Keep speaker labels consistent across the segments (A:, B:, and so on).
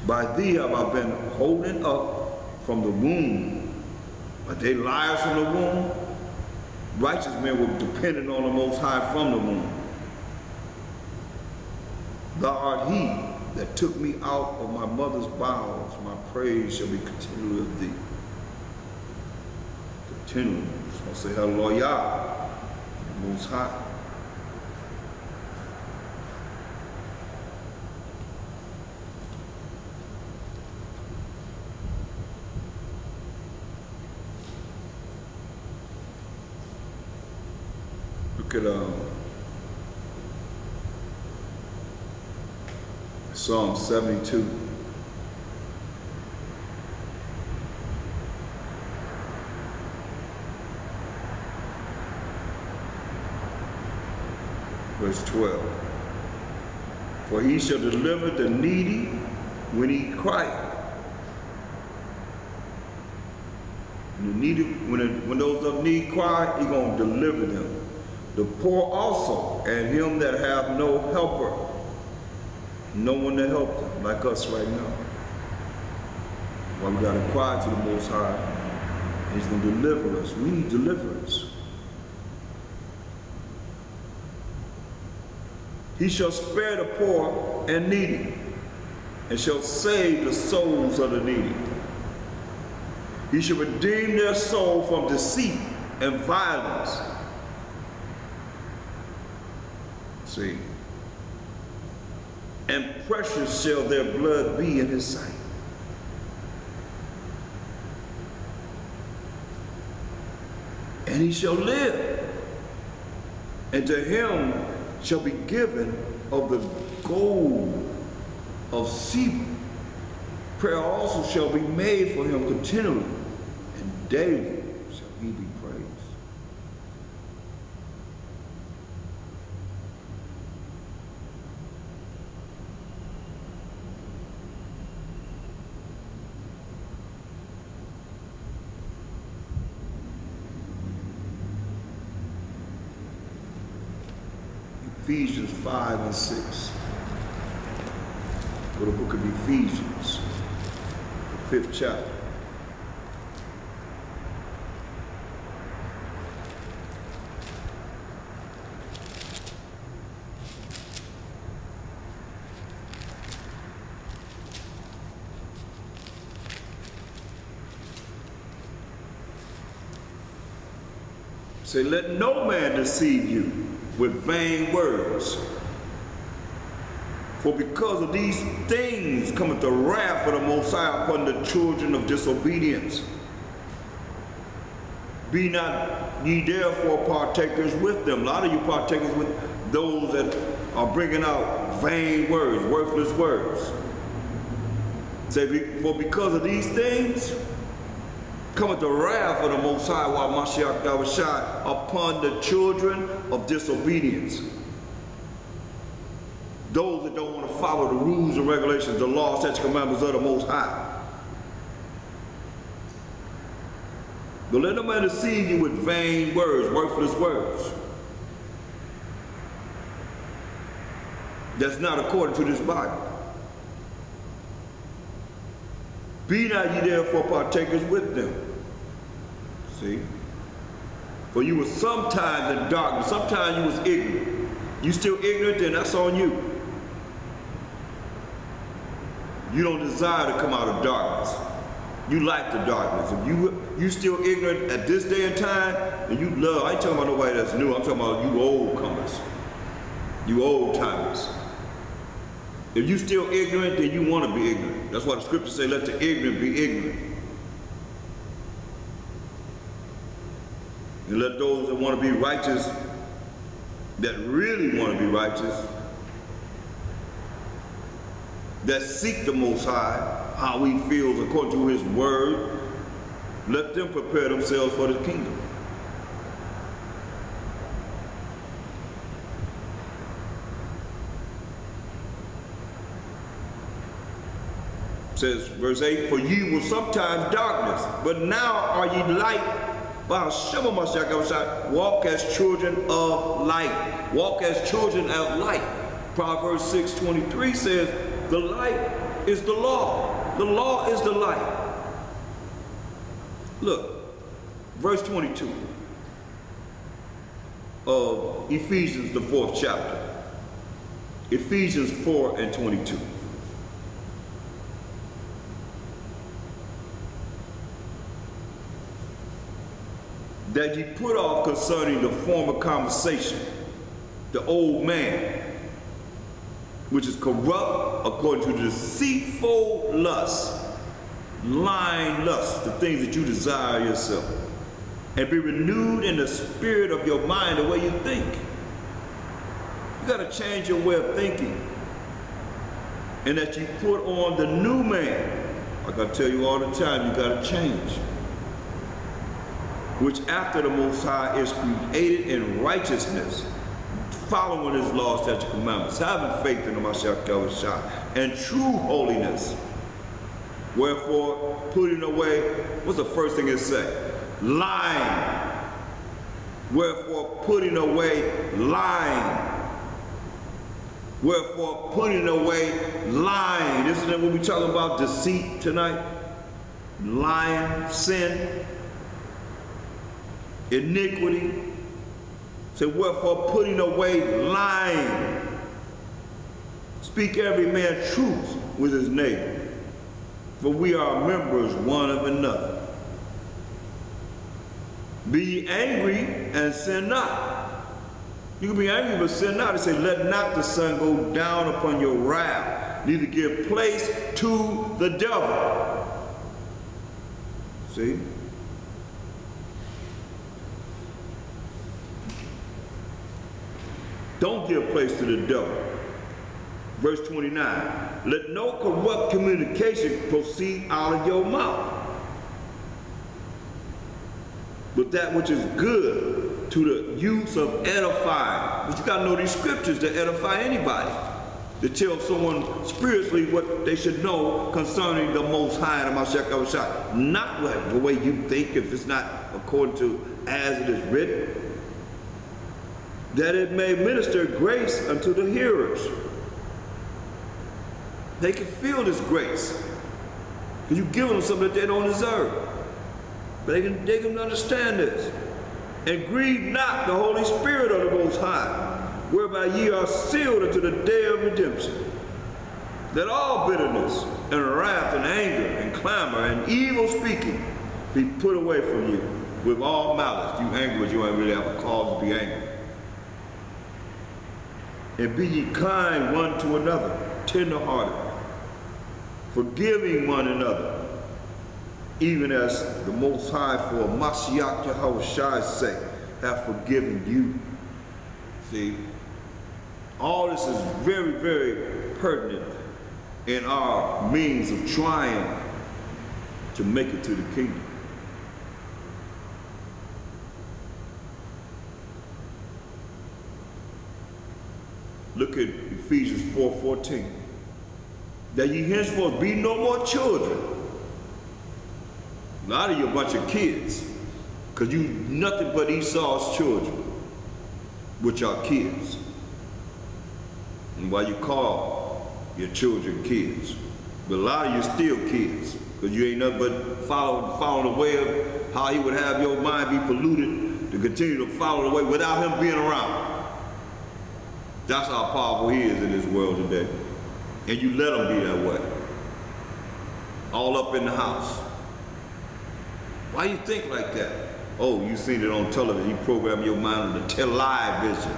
A: By thee have I been holding up from the womb. But they liars from the womb. Righteous men were dependent on the Most High from the womb. Thou art he that took me out of my mother's bowels. My praise shall be continually of thee. Continually. So I say hallelujah, Most High. Look at Psalm 72. Verse 12. For he shall deliver the needy when he crieth. And the needy, when those of need cry, he's going to deliver them. The poor also, and him that have no helper. No one to help them, like us right now. Well, we got to cry to the Most High. He's going to deliver us. We need deliverance. He shall spare the poor and needy, and shall save the souls of the needy. He shall redeem their soul from deceit and violence. See. And precious shall their blood be in his sight. And he shall live, and to him shall be given of the gold of Sheba. Prayer also shall be made for him continually, and daily shall he be praised. Ephesians 5 and 6. Go to the book of Ephesians, the 5th chapter. Say, let no man deceive you with vain words. For because of these things cometh the wrath of the Most High upon the children of disobedience. Be not ye therefore partakers with them. A lot of you partakers with those that are bringing out vain words, worthless words. Say, for because of these things cometh the wrath of the Most High, while Mashiach Yahushua, upon the children of disobedience. Those that don't want to follow the rules and regulations, the law, statutes, commandments of the Most High. But let no man deceive you with vain words, worthless words. That's not according to this Bible. Be not ye therefore partakers with them. See? For you were sometimes in darkness, sometimes you was ignorant. You still ignorant, then that's on you. You don't desire to come out of darkness. You like the darkness. If you still ignorant at this day and time, and you love, I ain't talking about nobody that's new, I'm talking about you old comers. You old timers. If you still ignorant, then you want to be ignorant. That's why the scriptures say, let the ignorant be ignorant. And let those that want to be righteous, that really want to be righteous, that seek the Most High, how he feels according to his word, let them prepare themselves for the kingdom. It says, verse 8, for ye were sometimes darkness, but now are ye light. Walk as children of light. Walk as children of light. Proverbs 6:23 says, the light is the law. The law is the light. Look, verse 22 of Ephesians, the 4th chapter. Ephesians 4 and 22. That ye put off concerning the former conversation, the old man, which is corrupt according to the deceitful lust, lying lust, the things that you desire yourself, and be renewed in the spirit of your mind, the way you think. You got to change your way of thinking, and that you put on the new man. Like I tell you all the time, you got to change. Which after the Most High is created in righteousness, following his laws, statutes, commandments, having faith in the Mashiach and true holiness. Wherefore, putting away, what's the first thing it say? Lying. Wherefore, putting away lying. Wherefore, putting away lying. Isn't that what we're talking about? Deceit tonight? Lying, sin, iniquity. So wherefore, putting away lying. Speak every man truth with his neighbor, for we are members one of another. Be ye angry and sin not. You can be angry but sin not. It says, let not the sun go down upon your wrath, neither give place to the devil. See? Don't give place to the devil. Verse 29, let no corrupt communication proceed out of your mouth, but that which is good to the use of edifying. But you got to know these scriptures to edify anybody, to tell someone spiritually what they should know concerning the Most High and the Mashiach. Not the way you think, if it's not according to as it is written, that it may minister grace unto the hearers. They can feel this grace, because you've given them something that they don't deserve. But they can understand this. And grieve not the Holy Spirit of the Most High, whereby ye are sealed unto the day of redemption. That all bitterness and wrath and anger and clamor and evil speaking be put away from you with all malice. You angry, but you ain't really have a cause to be angry. And be ye kind one to another, tender-hearted, forgiving one another, even as the Most High for Mashiach Yahweh's sake have forgiven you. See, all this is very, very pertinent in our means of trying to make it to the kingdom. Look at Ephesians 4:14. That ye henceforth be no more children. A lot of you a bunch of kids, because you nothing but Esau's children, which are kids. And why you call your children kids. But a lot of you still kids, because you ain't nothing but following the way of how he would have your mind be polluted to continue to follow the way without him being around. That's how powerful he is in this world today. And you let him be that way. All up in the house. Why you think like that? Oh, you seen it on television. You program your mind with the television.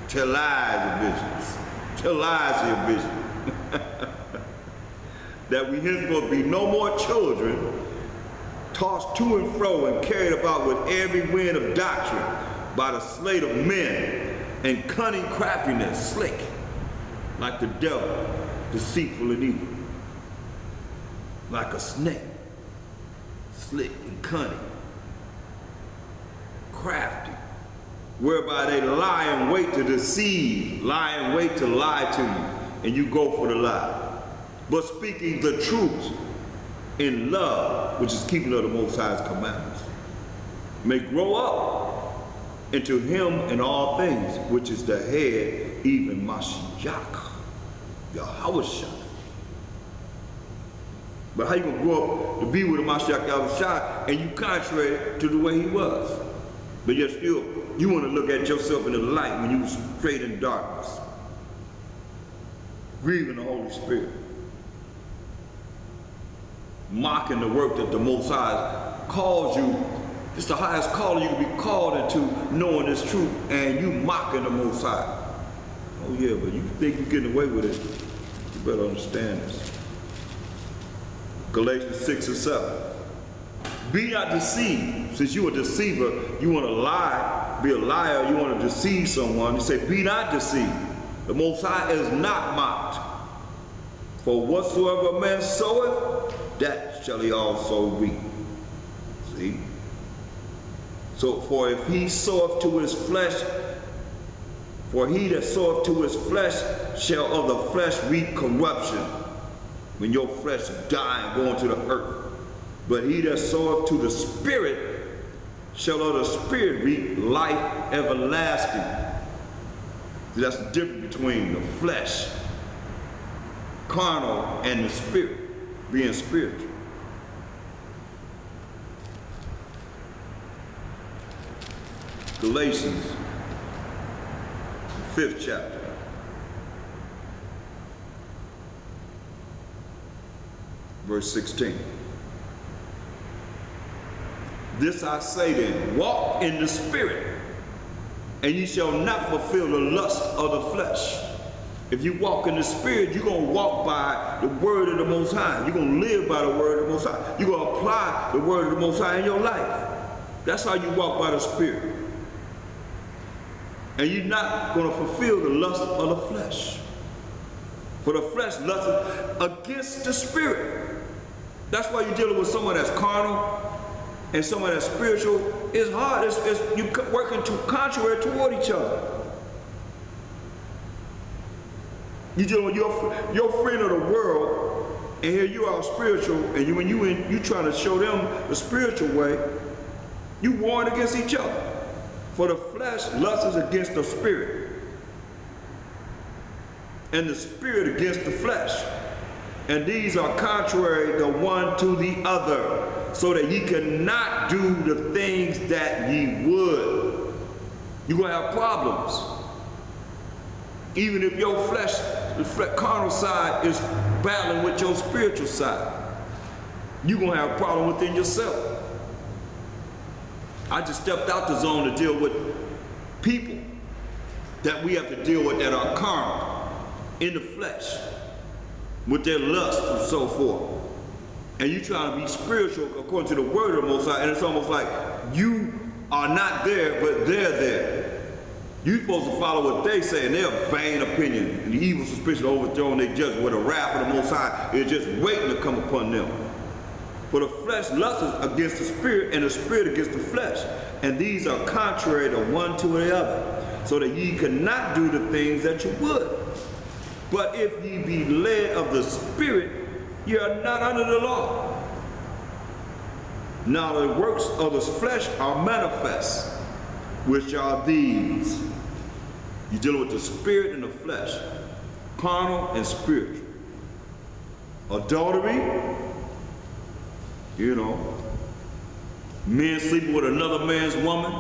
A: Televisions. Television. That we henceforth be no more children, tossed to and fro and carried about with every wind of doctrine by the sleight of men and cunning craftiness, slick, like the devil, deceitful and evil, like a snake, slick and cunning, crafty, whereby they lie in wait to deceive, lie in wait to lie to you, and you go for the lie. But speaking the truth in love, which is keeping of the Most High's commandments, may grow up into him in all things, which is the head, even Mashiach, Yahweh. But how you gonna grow up to be with a Mashiach Yahushua and you contrary to the way he was? But yet still, you want to look at yourself in the light when you was straight in darkness, grieving the Holy Spirit, mocking the work that the Most High calls you. It's the highest calling you can be called into, knowing this truth, and you mocking the Most High. Oh yeah, but you think you're getting away with it. You better understand this. Galatians 6 and 7. Be not deceived. Since you're a deceiver, you want to lie, be a liar, you want to deceive someone. You say, be not deceived. The Most High is not mocked. For whatsoever a man soweth, that shall he also reap. See? So, for if he soweth to his flesh, for he that soweth to his flesh shall of the flesh reap corruption, when your flesh die and go into the earth. But he that soweth to the Spirit shall of the Spirit reap life everlasting. See, that's the difference between the flesh, carnal, and the Spirit, being spiritual. Galatians, 5th chapter. Verse 16. This I say then, walk in the Spirit, and ye shall not fulfill the lust of the flesh. If you walk in the Spirit, you're going to walk by the word of the Most High. You're going to live by the word of the Most High. You're going to apply the word of the Most High in your life. That's how you walk by the Spirit. And you're not going to fulfill the lust of the flesh. For the flesh lusts against the Spirit. That's why you're dealing with someone that's carnal and someone that's spiritual. It's hard. You're working contrary toward each other. You're dealing with your friend of the world, and here you are spiritual, and you trying to show them the spiritual way. You warring against each other. For the flesh lusts against the Spirit, and the Spirit against the flesh. And these are contrary the one to the other, so that ye cannot do the things that ye would. You're going to have problems. Even if your flesh, the carnal side, is battling with your spiritual side, you're going to have a problem within yourself. I just stepped out the zone to deal with people that we have to deal with that are carnal, in the flesh, with their lust and so forth. And you trying to be spiritual according to the word of the Most High, and it's almost like you are not there, but they're there. You're supposed to follow what they say, and their vain opinion and the evil suspicion overthrown their judgment, where the wrath of the Most High is just waiting to come upon them. For the flesh lusts against the Spirit, and the Spirit against the flesh. And these are contrary to one to the other, so that ye cannot do the things that you would. But if ye be led of the Spirit, ye are not under the law. Now the works of the flesh are manifest, which are these. You're dealing with the spirit and the flesh, carnal and spiritual. Adultery, men sleeping with another man's woman,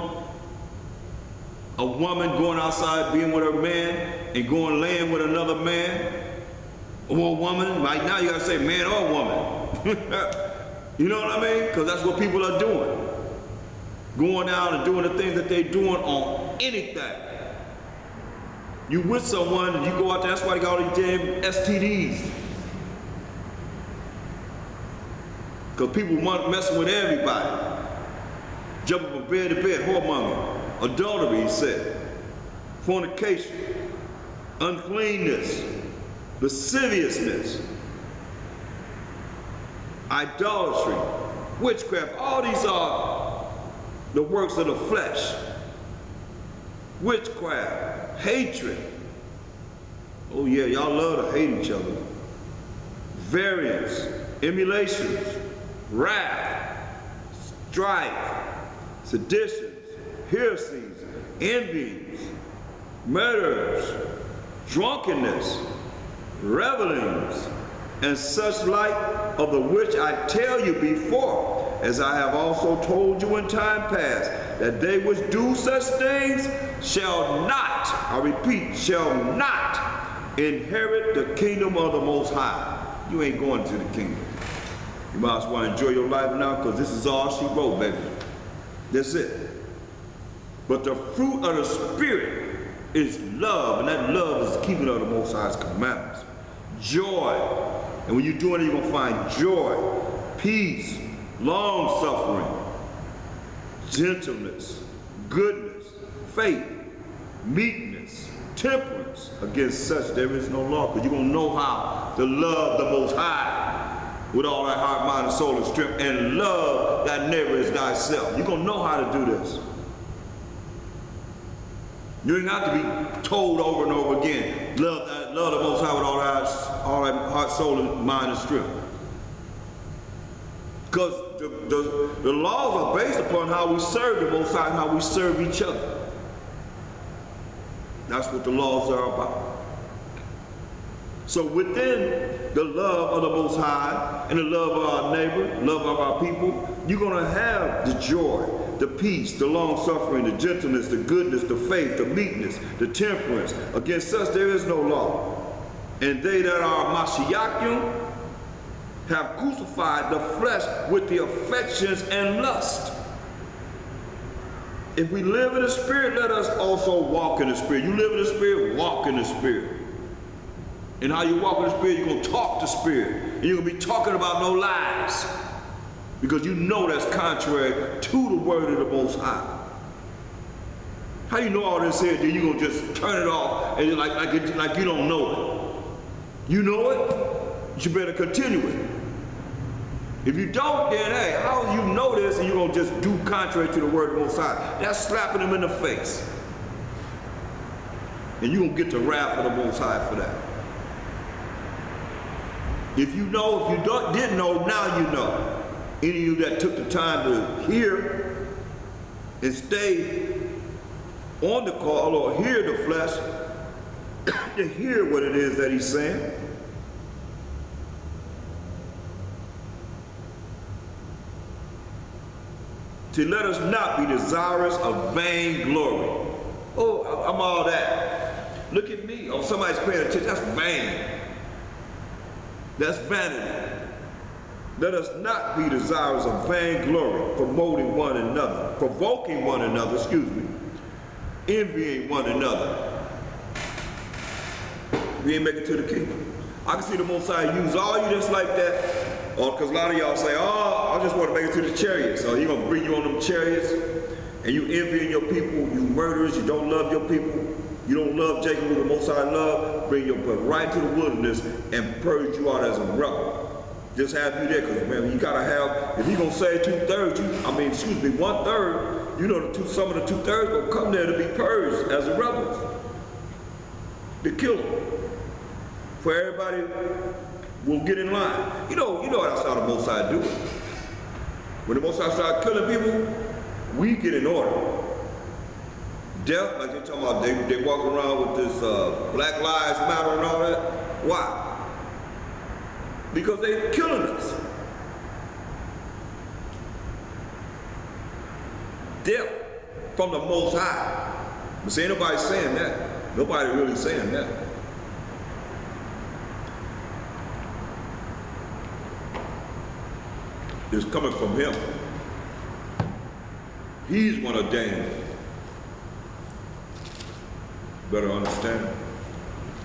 A: a woman going outside being with her man and going laying with another man or woman. Right now you gotta say man or woman. You know what I mean? Because that's what people are doing. Going out and doing the things that they're doing on anything. You with someone and you go out there, that's why they got all these damn STDs. Because people messing with everybody. Jumping from bed to bed, whoremonger, adultery, he said, fornication, uncleanness, lasciviousness, idolatry, witchcraft. All these are the works of the flesh. Witchcraft, hatred. Oh yeah, y'all love to hate each other. Variance, emulations, wrath, strife, seditions, heresies, envies, murders, drunkenness, revelings, and such like, of the which I tell you before, as I have also told you in time past, that they which do such things shall not, I repeat, shall not inherit the kingdom of the Most High. You ain't going to the kingdom. You might as well enjoy your life now, because this is all she wrote, baby. That's it. But the fruit of the Spirit is love, and that love is the keeping of the Most High's commandments. Joy, and when you're doing it, you're going to find joy, peace, long-suffering, gentleness, goodness, faith, meekness, temperance. Against such there is no law, because you're going to know how to love the Most High with all thy heart, mind, and soul, and strength, and love thy neighbor as thyself. You're going to know how to do this. You don't have to be told over and over again, love the Most High with all thy heart, soul, and mind, and strength. Because the laws are based upon how we serve the Most High and how we serve each other. That's what the laws are about. So within the love of the Most High and the love of our neighbor, love of our people, you're going to have the joy, the peace, the long-suffering, the gentleness, the goodness, the faith, the meekness, the temperance. Against such there is no law. And they that are Mashiachim have crucified the flesh with the affections and lust. If we live in the Spirit, let us also walk in the Spirit. You live in the Spirit, walk in the Spirit. And how you walk in the Spirit, you're going to talk the Spirit. And you're going to be talking about no lies. Because you know that's contrary to the word of the Most High. How you know all this here, then you're going to just turn it off and like you don't know it. You know it, you better continue it. If you don't, then hey, how do you know this and you're going to just do contrary to the word of the Most High? That's slapping him in the face. And you're going to get the wrath of the Most High for that. If you know, if you didn't know, now you know. Any of you that took the time to hear and stay on the call or hear the flesh, to hear what it is that he's saying. To let us not be desirous of vain glory. Oh, I'm all that. Look at me. Oh, somebody's paying attention. That's vain. That's vanity. Let us not be desirous of vain glory, provoking one another, envying one another. We ain't making it to the kingdom. I can see the Most High use all you just like that, or because a lot of y'all say, oh, I just want to make it to the chariots. So he's going to bring you on them chariots, and you envying your people, you murderers, you don't love your people, you don't love Jacob who the Most High love, bring your butt right to the wilderness and purge you out as a rebel. Just have you there, because man, you gotta have, if you're gonna say 2/3, 1/3, you know some of the 2/3 gonna come there to be purged as the rebels. To kill them. For everybody will get in line. You know that's how the Most High do it. When the Most High start killing people, we get in order. Death, like they're talking about, they walk around with this Black Lives Matter and all that. Why? Because they're killing us. Death from the Most High. But see, ain't nobody saying that. Nobody really saying that. It's coming from him. He's one of Daniel. Better understand.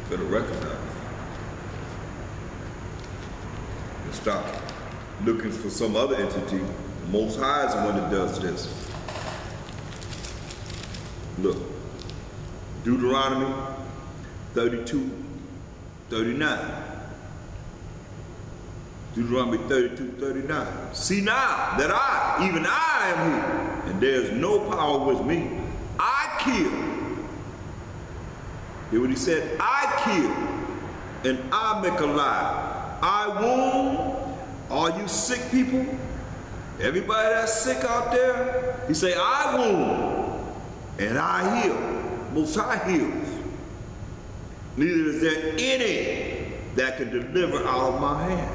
A: Better recognize. Stop looking for some other entity. The Most High is the one that does this. Look, Deuteronomy 32:39. Deuteronomy 32:39. See now that I, even I am He, and there's no power with me. I kill. Hear what he said? I kill, and I make alive. I wound. All you sick people, everybody that's sick out there, he say, I wound, and I heal. Most High heals. Neither is there any that can deliver out of my hand.